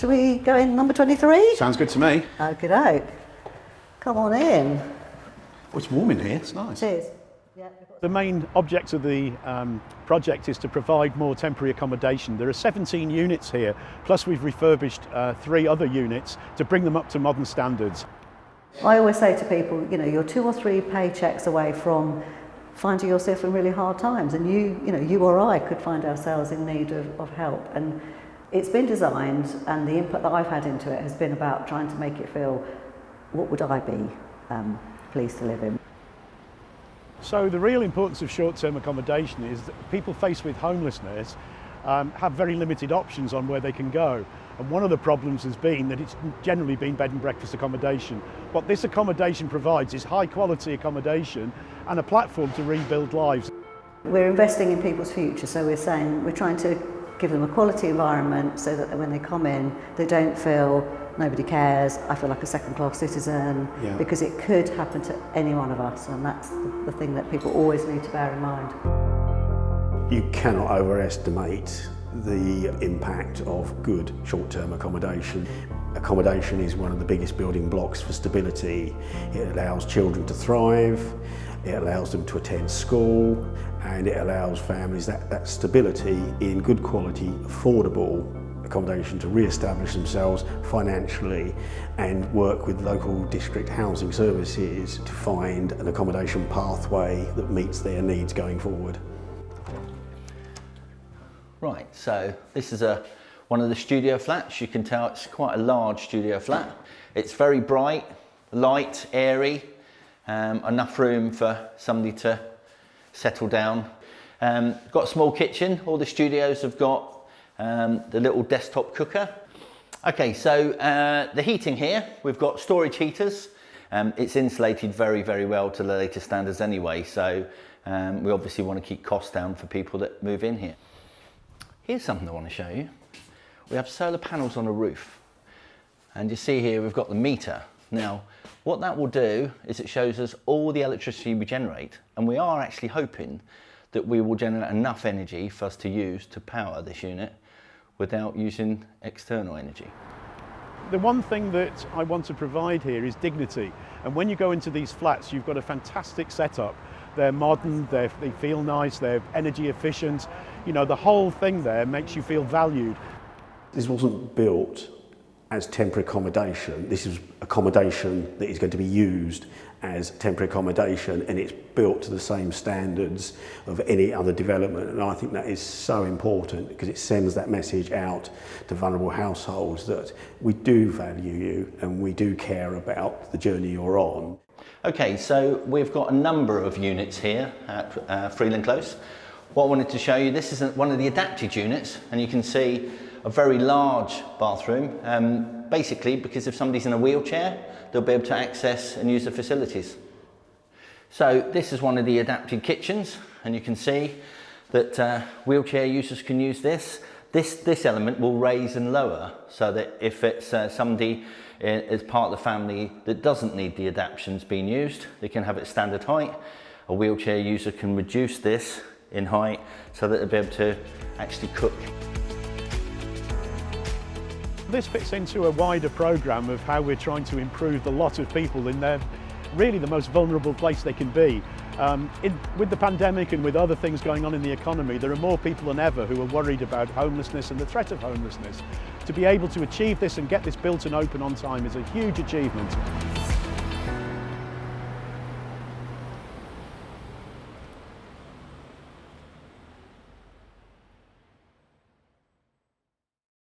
Shall we go in number 23? Sounds good to me. Okey-doke. Come on in. Oh, it's warm in here, it's nice. It is. Yeah. The main object of the project is to provide more temporary accommodation. There are 17 units here, plus we've refurbished 3 other units to bring them up to modern standards. I always say to people, you know, you're 2 or 3 paychecks away from finding yourself in really hard times, and you or I could find ourselves in need of help. And it's been designed, and the input that I've had into it has been about trying to make it feel, what would I be pleased to live in? So the real importance of short-term accommodation is that people faced with homelessness have very limited options on where they can go. And one of the problems has been that it's generally been bed and breakfast accommodation. What this accommodation provides is high quality accommodation and a platform to rebuild lives. We're investing in people's future, so we're saying we're trying to give them a quality environment so that when they come in, they don't feel nobody cares, I feel like a second-class citizen, because it could happen to any one of us, and that's the thing that people always need to bear in mind. You cannot overestimate the impact of good short-term accommodation. Accommodation is one of the biggest building blocks for stability. It allows children to thrive, it allows them to attend school, and it allows families that stability in good quality, affordable accommodation to re-establish themselves financially and work with local district housing services to find an accommodation pathway that meets their needs going forward. Right, so this is one of the studio flats. You can tell it's quite a large studio flat. It's very bright, light, airy, enough room for somebody to settle down. Got a small kitchen. All the studios have got the little desktop cooker. Okay, so the heating here, we've got storage heaters. It's insulated very, very well to the latest standards anyway, so we obviously want to keep costs down for people that move in here. Here's something I want to show you. We have solar panels on the roof, and you see here we've got the meter. Now, what that will do is it shows us all the electricity we generate, and we are actually hoping that we will generate enough energy for us to use to power this unit without using external energy. The one thing that I want to provide here is dignity, and when you go into these flats you've got a fantastic setup. They're modern, they feel nice, they're energy efficient. You know, the whole thing there makes you feel valued. This wasn't built as temporary accommodation. This is accommodation that is going to be used as temporary accommodation, and it's built to the same standards of any other development. And I think that is so important because it sends that message out to vulnerable households that we do value you and we do care about the journey you're on. Okay, so we've got a number of units here at Freeland Close. What I wanted to show you, this is one of the adapted units, and you can see a very large bathroom, basically because if somebody's in a wheelchair, they'll be able to access and use the facilities. So this is one of the adapted kitchens, and you can see that wheelchair users can use this. This element will raise and lower, so that if it's somebody as part of the family that doesn't need the adaptations being used, they can have it standard height. A wheelchair user can reduce this in height so that they'll be able to actually cook. This fits into a wider programme of how we're trying to improve the lot of people in their really the most vulnerable place they can be. With the pandemic and with other things going on in the economy, there are more people than ever who are worried about homelessness and the threat of homelessness. To be able to achieve this and get this built and open on time is a huge achievement.